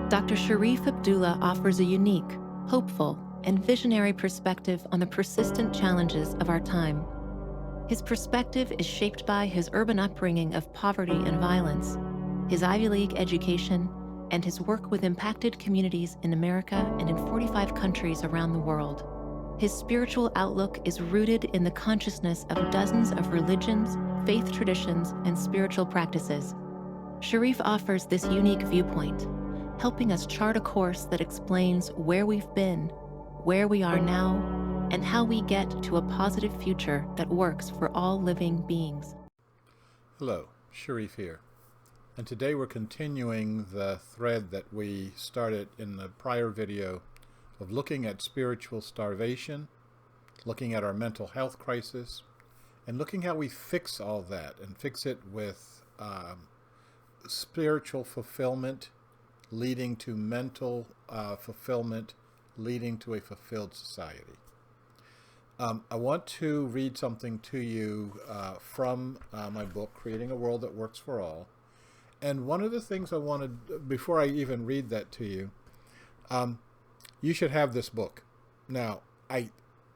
Dr. Sharif Abdullah offers a unique, hopeful, and visionary perspective on the persistent challenges of our time. His perspective is shaped by his urban upbringing of poverty and violence, his Ivy League education, and his work with impacted communities in America and in 45 countries around the world. His spiritual outlook is rooted in the consciousness of dozens of religions, faith traditions, and spiritual practices. Sharif offers this unique viewpoint, helping us chart a course that explains where we've been, where we are now, and how we get to a positive future that works for all living beings. Hello, Sharif here. And today we're continuing the thread that we started in the prior video of looking at spiritual starvation, looking at our mental health crisis, and looking how we fix all that and fix it with spiritual fulfillment leading to mental fulfillment, leading to a fulfilled society. I want to read something to you from my book, Creating a World That Works for All. And one of the things I wanted, before I even read that to you, you should have this book. Now,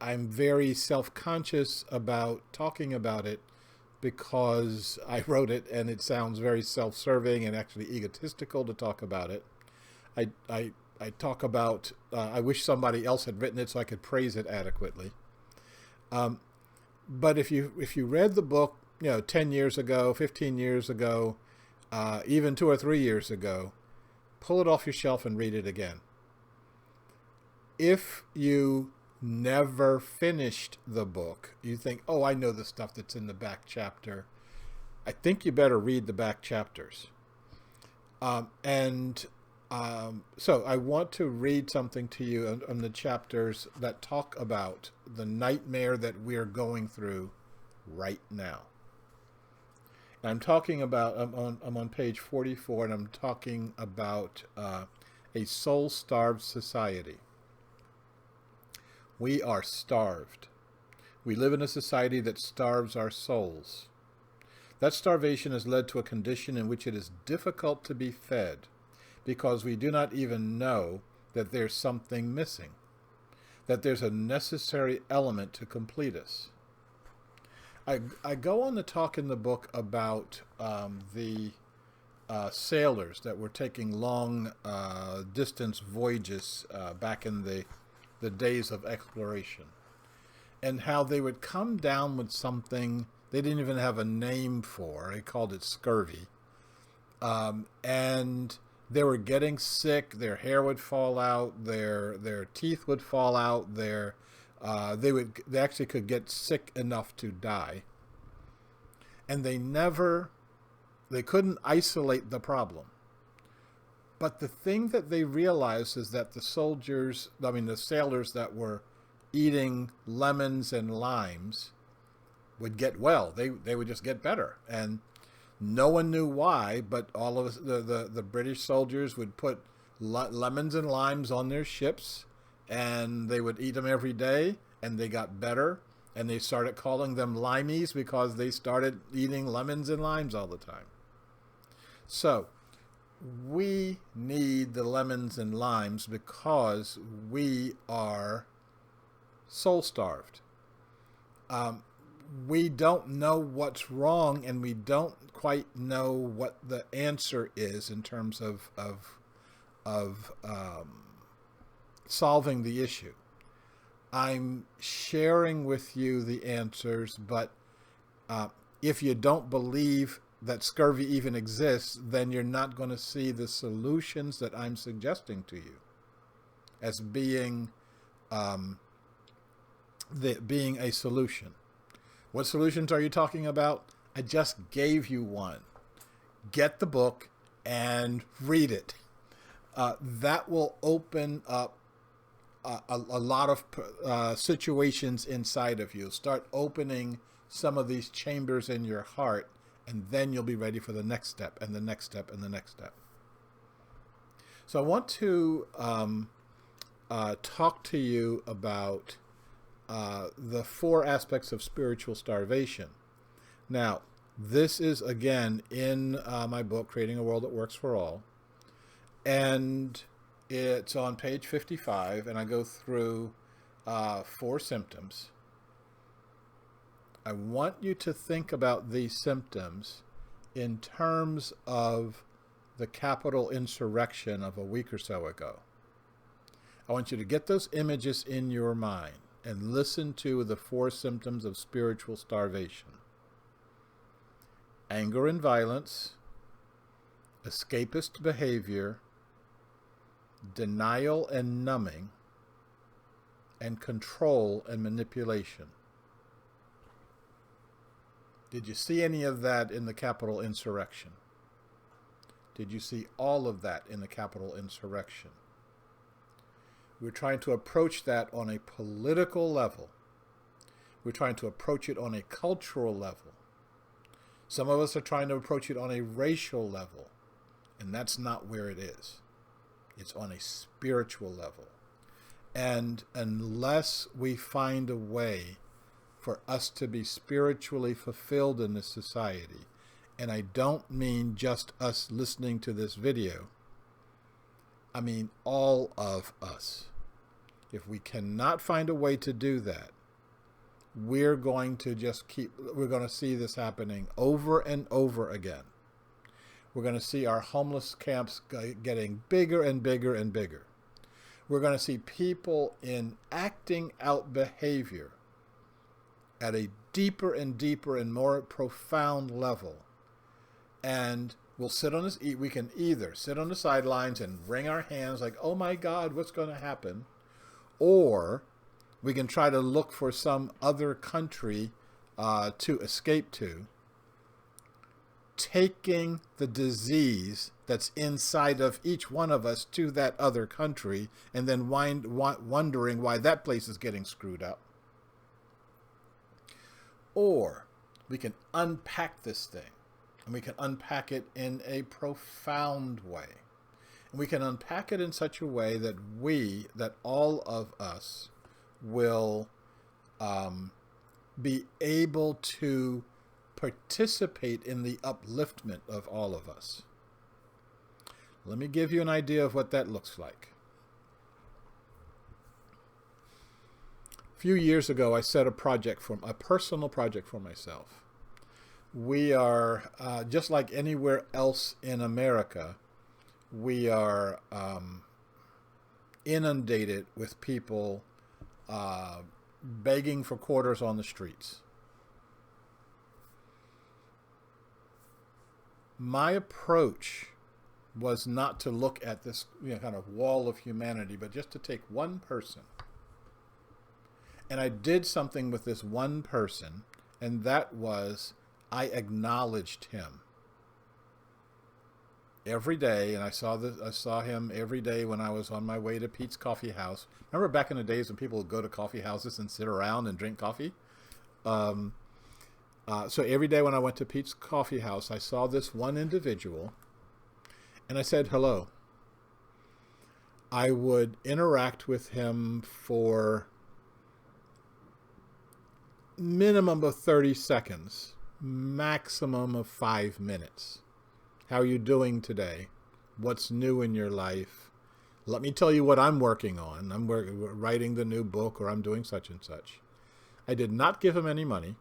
I'm very self-conscious about talking about it because I wrote it and it sounds very self-serving and actually egotistical to talk about it. I talk about, I wish somebody else had written it so I could praise it adequately. But if you read the book, 10 years ago, 15 years ago, even 2 or 3 years ago, pull it off your shelf and read it again. If you never finished the book, you think, oh, I know the stuff that's in the back chapter, I think you better read the back chapters. So I want to read something to you on the chapters that talk about the nightmare that we're going through right now. And I'm talking about, I'm on page 44, and I'm talking about a soul-starved society. We are starved. We live in a society that starves our souls. That starvation has led to a condition in which it is difficult to be fed because we do not even know that there's something missing, that there's a necessary element to complete us. I go on to talk in the book about the sailors that were taking long distance voyages back in the days of exploration, and how they would come down with something they didn't even have a name for. They called it scurvy. And they were getting sick. Their hair would fall out. Their teeth would fall out. They actually could get sick enough to die. And they couldn't isolate the problem. But the thing that they realized is that the sailors that were eating lemons and limes would get well. They would just get better. And no one knew why, but all of the British soldiers would put lemons and limes on their ships, and they would eat them every day, and they got better. And they started calling them limeys because they started eating lemons and limes all the time. So we need the lemons and limes because we are soul-starved. We don't know what's wrong, and we don't quite know what the answer is in terms of solving the issue. I'm sharing with you the answers, but if you don't believe that scurvy even exists, then you're not going to see the solutions that I'm suggesting to you as being being a solution. What solutions are you talking about? I just gave you one. Get the book and read it. That will open up a lot of situations inside of you. Start opening some of these chambers in your heart, and then you'll be ready for the next step and the next step and the next step. So I want to talk to you about the 4 aspects of spiritual starvation. Now, this is, again, in my book, Creating a World That Works for All. And it's on page 55, and I go through 4 symptoms. I want you to think about these symptoms in terms of the Capitol insurrection of a week or so ago. I want you to get those images in your mind and listen to the 4 symptoms of spiritual starvation: anger and violence, escapist behavior, denial and numbing, and control and manipulation. Did you see any of that in the Capitol insurrection? Did you see all of that in the Capitol insurrection? We're trying to approach that on a political level. We're trying to approach it on a cultural level. Some of us are trying to approach it on a racial level, and that's not where it is. It's on a spiritual level. And unless we find a way for us to be spiritually fulfilled in this society, and I don't mean just us listening to this video, I mean all of us. If we cannot find a way to do that, we're going to see this happening over and over again. We're going to see our homeless camps getting bigger and bigger and bigger. We're going to see people enacting out behavior at a deeper and deeper and more profound level. And we can either sit on the sidelines and wring our hands like, oh my God, what's going to happen? Or we can try to look for some other country to escape to, taking the disease that's inside of each one of us to that other country, and then wondering why that place is getting screwed up. Or we can unpack this thing, and we can unpack it in a profound way. And we can unpack it in such a way that all of us will be able to participate in the upliftment of all of us. Let me give you an idea of what that looks like. A few years ago, I set a personal project for myself. We are, just like anywhere else in America, we are inundated with people begging for quarters on the streets. My approach was not to look at this kind of wall of humanity, but just to take one person. And I did something with this one person, and that was I acknowledged him every day. And I saw him every day when I was on my way to Pete's Coffee House. Remember back in the days when people would go to coffee houses and sit around and drink coffee? So every day when I went to Pete's Coffee House, I saw this one individual, and I said hello. I would interact with him for minimum of 30 seconds, maximum of 5 minutes. How are you doing today? What's new in your life? Let me tell you what I'm working on. I'm writing the new book, or I'm doing such and such. I did not give him any money.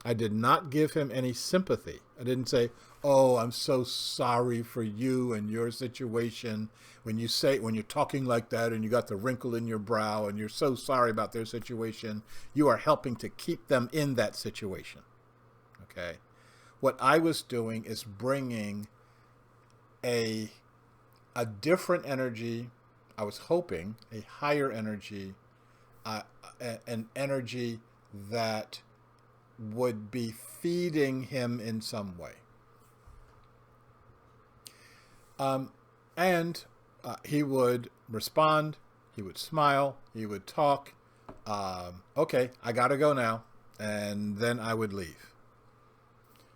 I did not give him any sympathy. I didn't say, oh, I'm so sorry for you and your situation. When you're talking like that and you got the wrinkle in your brow and you're so sorry about their situation, you are helping to keep them in that situation. Okay? What I was doing is bringing a different energy. I was hoping a higher energy, an energy that would be feeding him in some way. And he would respond, he would smile, he would talk, okay, I gotta go now, and then I would leave.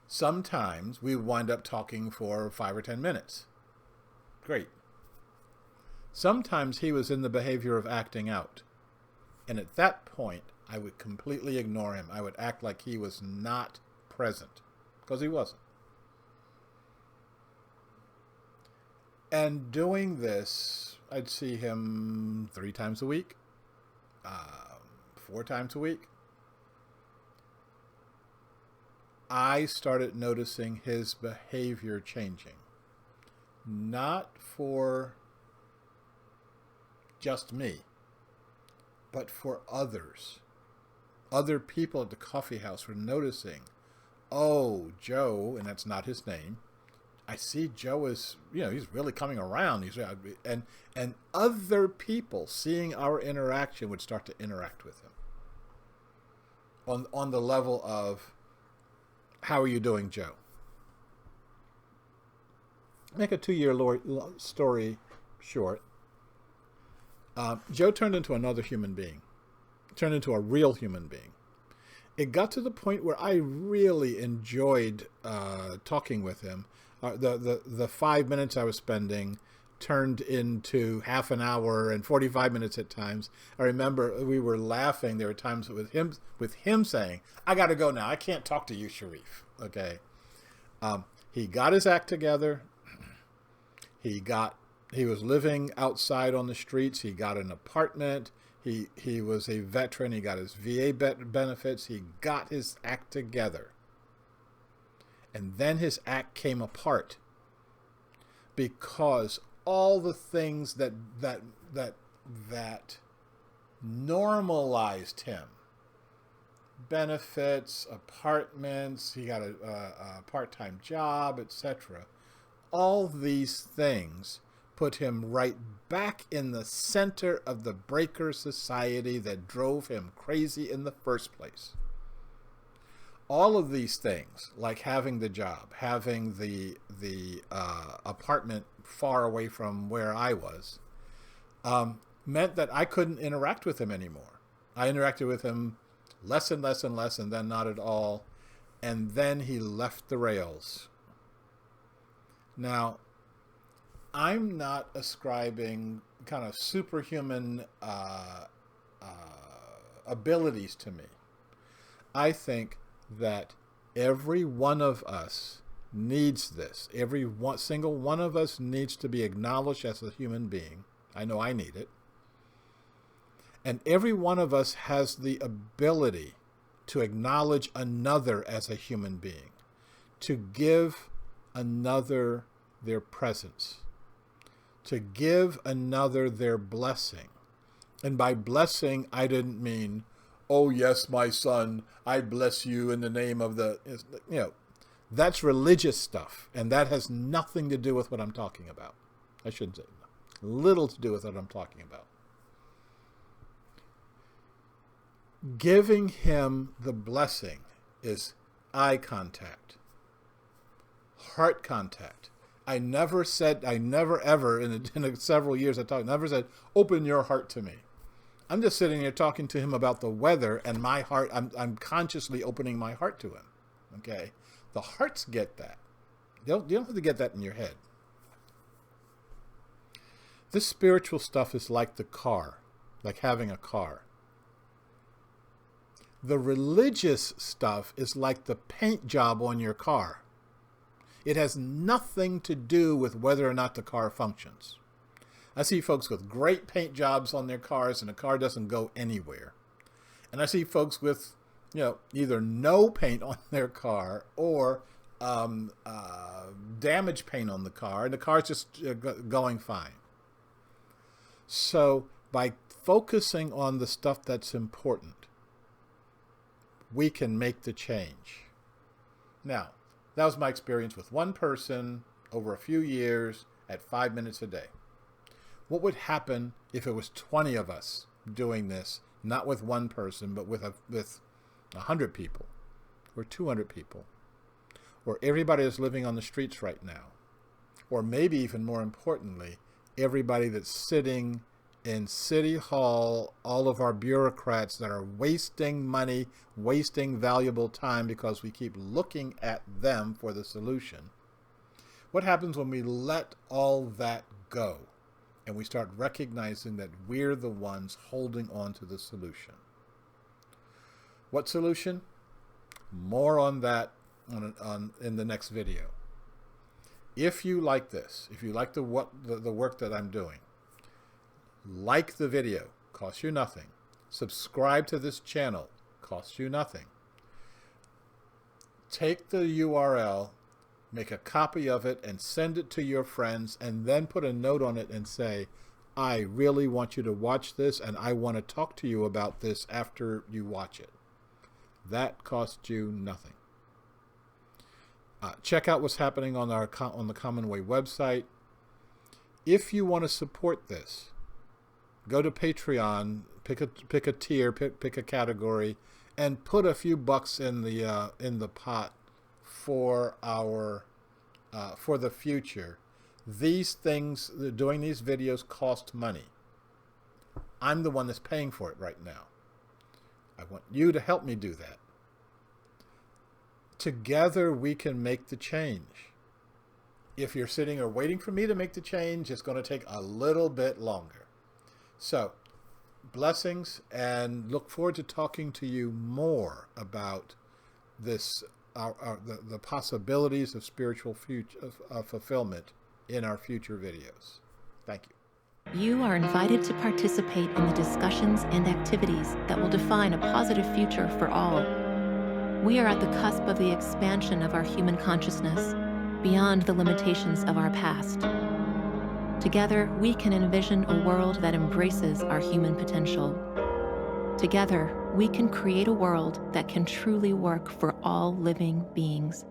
Sometimes we would wind up talking for 5 or 10 minutes. Great. Sometimes he was in the behavior of acting out. And at that point, I would completely ignore him. I would act like he was not present, because he wasn't. And doing this, I'd see him 3 times a week, 4 times a week. I started noticing his behavior changing. Not for just me, but for others. Other people at the coffee house were noticing, oh, Joe, and that's not his name. I see Joe is, he's really coming around. And other people seeing our interaction would start to interact with him on the level of, how are you doing, Joe? Make a 2-year story short. Joe turned into another human being, turned into a real human being. It got to the point where I really enjoyed talking with him. The 5 minutes I was spending turned into half an hour and 45 minutes at times. I remember we were laughing. There were times with him saying, I got to go now. I can't talk to you, Sharif. Okay. He got his act together. He was living outside on the streets. He got an apartment. He was a veteran. He got his VA benefits. He got his act together. And then his act came apart because all the things that normalized him, benefits, apartments, he got a part-time job, etc. All these things put him right back in the center of the breaker society that drove him crazy in the first place. All of these things, like having the job, having the apartment far away from where I was, meant that I couldn't interact with him anymore. I interacted with him less and less and less, and then not at all. And then he left the rails. Now, I'm not ascribing kind of superhuman abilities to me. I think that every one of us needs this. Single one of us needs to be acknowledged as a human being. I know I need it. And every one of us has the ability to acknowledge another as a human being, to give another their presence, to give another their blessing. And by blessing, I didn't mean, oh, yes, my son, I bless you in the name of the, that's religious stuff. And that has nothing to do with what I'm talking about. I shouldn't say little to do with what I'm talking about. Giving him the blessing is eye contact, heart contact. I never ever in the several years I talked, never said, open your heart to me. I'm just sitting here talking to him about the weather, and my heart, I'm consciously opening my heart to him. Okay? The hearts get that. You don't have to get that in your head. This spiritual stuff is like the car, like having a car. The religious stuff is like the paint job on your car. It has nothing to do with whether or not the car functions. I see folks with great paint jobs on their cars and the car doesn't go anywhere. And I see folks with, either no paint on their car or damaged paint on the car, and the car's just going fine. So by focusing on the stuff that's important, we can make the change. Now, that was my experience with one person over a few years at 5 minutes a day. What would happen if it was 20 of us doing this, not with one person, but with 100 people or 200 people, or everybody that's living on the streets right now, or maybe even more importantly, everybody that's sitting in City Hall, all of our bureaucrats that are wasting money, wasting valuable time because we keep looking at them for the solution. What happens when we let all that go and we start recognizing that we're the ones holding on to the solution? What solution? More on that in the next video. If you like this, if you like the work that I'm doing, like the video, costs you nothing. Subscribe to this channel, costs you nothing. Take the URL, make a copy of it, and send it to your friends, and then put a note on it and say, I really want you to watch this, and I want to talk to you about this after you watch it. That costs you nothing. Check out what's happening on the Commonway website. If you want to support this, go to Patreon, pick a tier, pick a category, and put a few bucks in the pot for for the future. These things, doing these videos, cost money. I'm the one that's paying for it right now. I want you to help me do that. Together we can make the change. If you're sitting or waiting for me to make the change, it's going to take a little bit longer. So, blessings, and look forward to talking to you more about this, the possibilities of spiritual fulfillment in our future videos. Thank you. You are invited to participate in the discussions and activities that will define a positive future for all. We are at the cusp of the expansion of our human consciousness, beyond the limitations of our past. Together, we can envision a world that embraces our human potential. Together, we can create a world that can truly work for all living beings.